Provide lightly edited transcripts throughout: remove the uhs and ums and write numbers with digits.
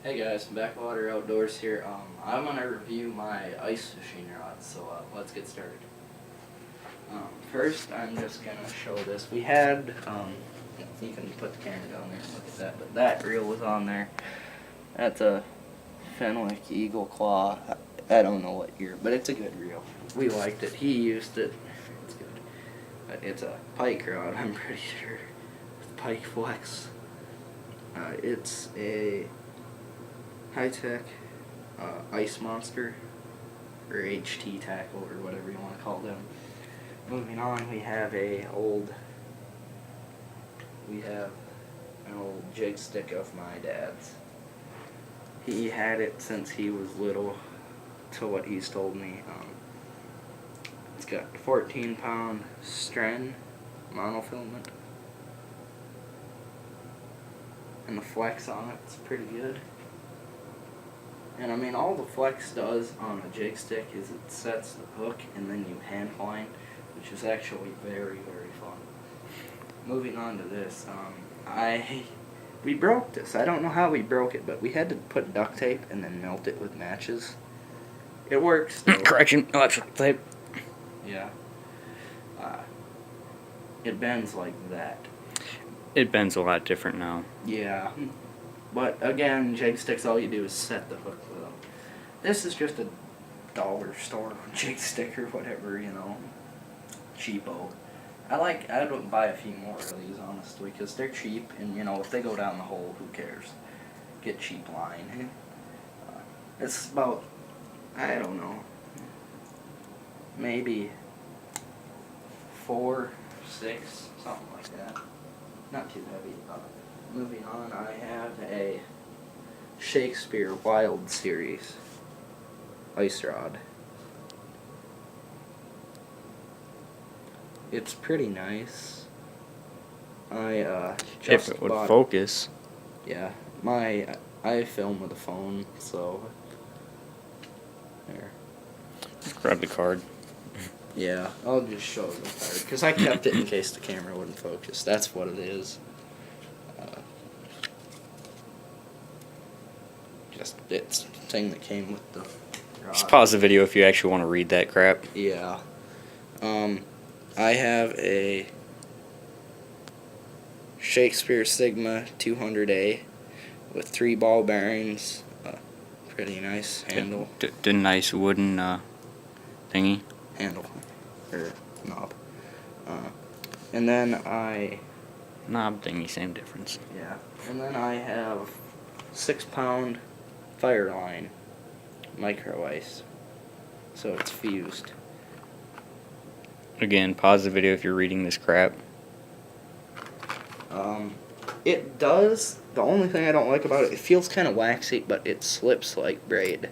Hey guys, Backwater Outdoors here. I'm gonna review my ice fishing rod, so let's get started. First, I'm just gonna show this. We had, you can put the camera down there and look at that, but that reel was on there. That's a Fenwick Eagle Claw. I don't know what year, but it's a good reel. We liked it. He used it. It's good. But it's a pike rod, I'm pretty sure. With Pike Flex. It's a high-tech ice monster, or HT tackle, or whatever you want to call them. Moving on, we have an old jig stick of my dad's. He had it since he was little, to what he's told me. It's got 14-pound Stren monofilament, and the flex on it's pretty good. And I mean, all the flex does on a jig stick is it sets the hook and then you hand line, which is actually very, very fun. Moving on to this, we broke this. I don't know how we broke it, but we had to put duct tape and then melt it with matches. It works though. Correction, electric tape. Yeah. It bends like that. It bends a lot different now. Yeah. But again, jig sticks, all you do is set the hook with them. This is just a dollar store jig stick or whatever, you know, cheapo. I would buy a few more of these, honestly, because they're cheap, and, you know, if they go down the hole, who cares? Get cheap line. It's about, I don't know, maybe 4, 6, something like that. Not too heavy. Moving on, I have a Shakespeare Wild Series ice rod. It's pretty nice. I just If it would bought, focus. yeah, I film with a phone, so there. Grab the card. Yeah, I'll just show the card because I kept it in case the camera wouldn't focus. That's what it is. Just it's the thing that came with the rod. Just pause the video if you actually want to read that crap. Yeah. I have a Shakespeare Sigma 200A with 3 ball bearings. Pretty nice handle. The nice wooden thingy. Handle. Or knob. And then Knob thingy, same difference. yeah. And then I have 6-pound Fireline micro ice. So it's fused. Again, pause the video if you're reading this crap. It does. The only thing I don't like about it, it feels kind of waxy, but it slips like braid.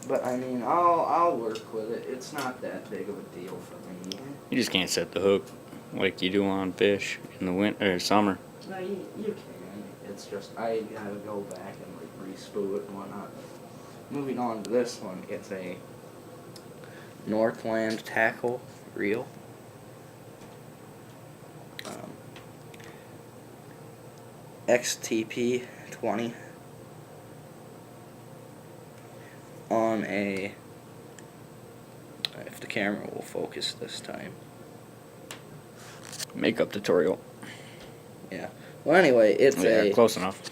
But I mean, I'll work with it. It's not that big of a deal for me. You just can't set the hook like you do on fish in the winter or summer. No, you can. It's just I gotta go back and like re-spool it and whatnot. Moving on to this one, it's a Northland tackle reel. XTP 20 on a, if the camera will focus this time. Makeup tutorial. Yeah. Well, anyway, it's a close enough.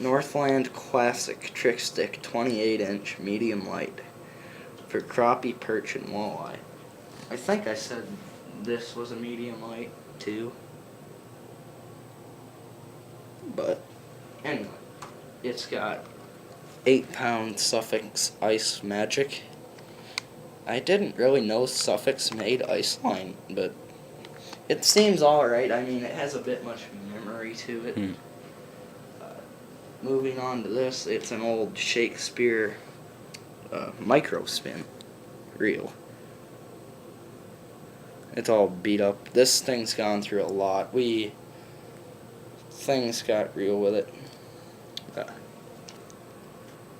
Northland Classic Trick Stick 28-inch medium light for crappie, perch, and walleye. I think I said this was a medium light too. But anyway, it's got 8-pound Suffix Ice Magic. I didn't really know Suffix made ice line, but it seems alright. I mean, it has a bit much memory to it. Moving on to this, it's an old Shakespeare micro spin reel. It's all beat up. This thing's gone through a lot. Things got real with it.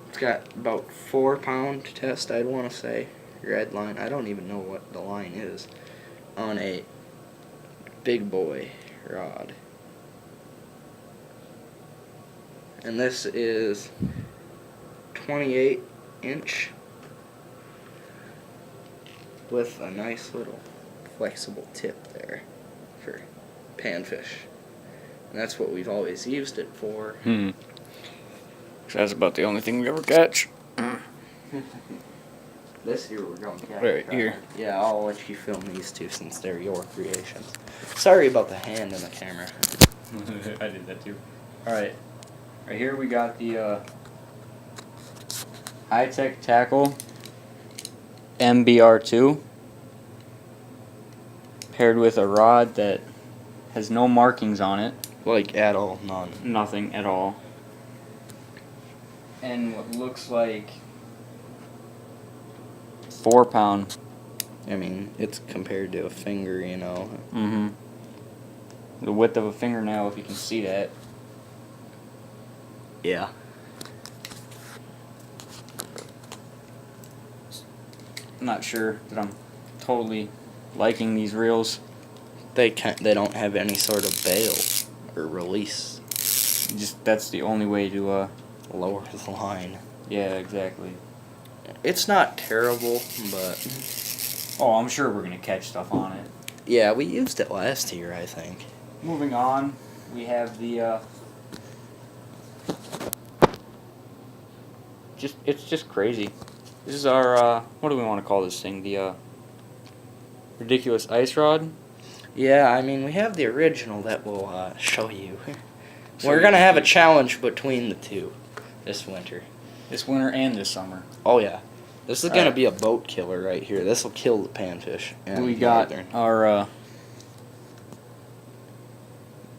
It's got about 4-pound test, I'd want to say. Red line. I don't even know what the line is. On a big boy rod. and this is 28" with a nice little flexible tip there for panfish. And that's what we've always used it for. So that's about the only thing we ever catch. This year we're going to catch. Right here. Yeah, I'll let you film these two since they're your creations. Sorry about the hand in the camera. I did that too. Alright. Right here we got the High-Tech Tackle MBR2 paired with a rod that has no markings on it. Like at all, none. Nothing at all. And what looks like 4-pound. I mean, it's compared to a finger, you know. Mm-hmm. The width of a fingernail, if you can see that. Yeah. I'm not sure that I'm totally liking these reels. They don't have any sort of bail or release. Just that's the only way to Lower the line. yeah, exactly. It's not terrible, but Oh, I'm sure we're gonna catch stuff on it. yeah, we used it last year, I think. Moving on, we have the it's just crazy. This is our what do we want to call this thing? The ridiculous ice rod. Yeah, I mean, we have the original that we'll show you. So We're you gonna can have a keep- challenge between the two this winter. This winter and this summer. Oh yeah, this is gonna Alright. be a boat killer right here. This will kill the panfish. And We got northern. our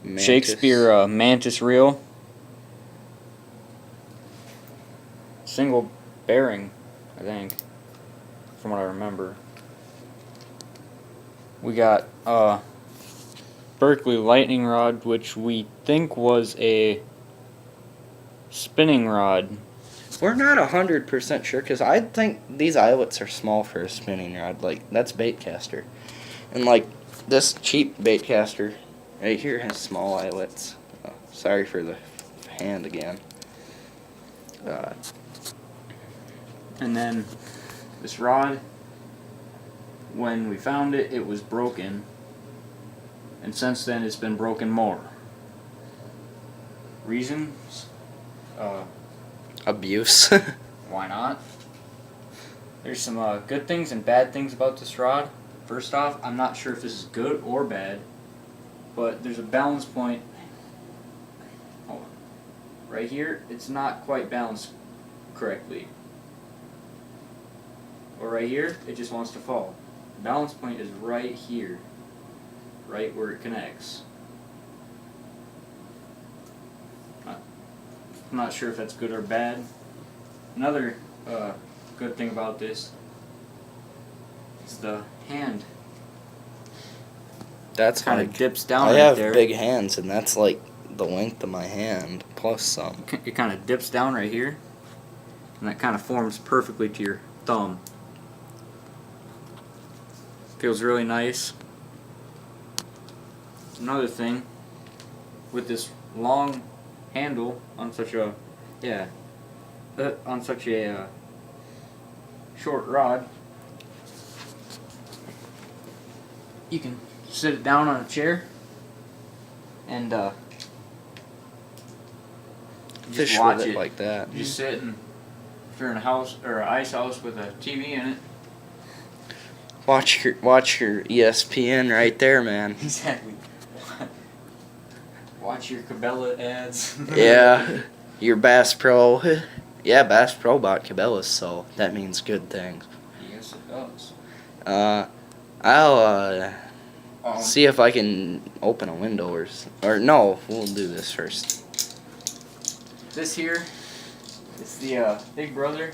Mantis. Shakespeare mantis reel. Single bearing, I think, from what I remember. We got Berkeley lightning rod, which we think was a spinning rod. We're not 100% sure because I think these eyelets are small for a spinning rod. Like that's baitcaster, and like this cheap baitcaster right here has small eyelets. Oh, sorry for the hand again. And then this rod, when we found it, it was broken. And since then, it's been broken more. Reasons? Abuse. Why not? There's some good things and bad things about this rod. First off, I'm not sure if this is good or bad, but there's a balance point. Hold on. Right here, it's not quite balanced correctly. Or right here, it just wants to fall. The balance point is right here, right where it connects. I'm not sure if that's good or bad. Another good thing about this is the hand. That's Kind like of dips down I right have there. big hands, and that's like the length of my hand plus some. It kind of dips down right here, and that kind of forms perfectly to your thumb. Feels really nice. Another thing, with this long handle on such a short rod, you can sit it down on a chair and Fish just watch with it it like that. You just sit and if you're in a house or an ice house with a TV in it. Watch your ESPN right there, man. Exactly. Watch your Cabela ads. Yeah, your Bass Pro. Yeah, Bass Pro bought Cabela's, so that means good things. Yes, it does. I'll see if I can open a window or no, we'll do this first. This here is the big brother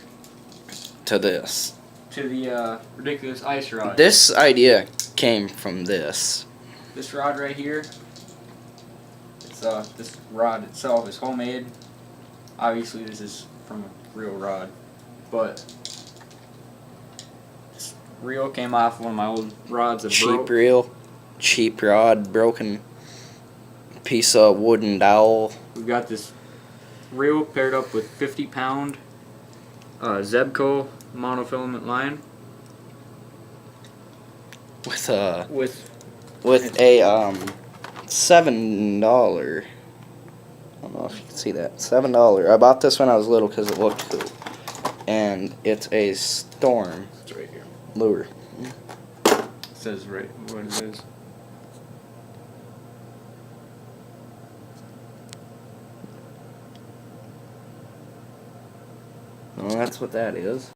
To this. to the ridiculous ice rod. This idea came from this. This rod right here. It's this rod itself is homemade. Obviously, this is from a real rod, but this reel came off one of my old rods that Cheap broke. reel, cheap rod, broken piece of wooden dowel. We've got this reel paired up with 50-pound Zebco monofilament line With with a $7. I don't know if you can see that. $7. I bought this when I was little because it looked cool. And it's a Storm It's right here. lure. It says right what it is. Well, that's what that is.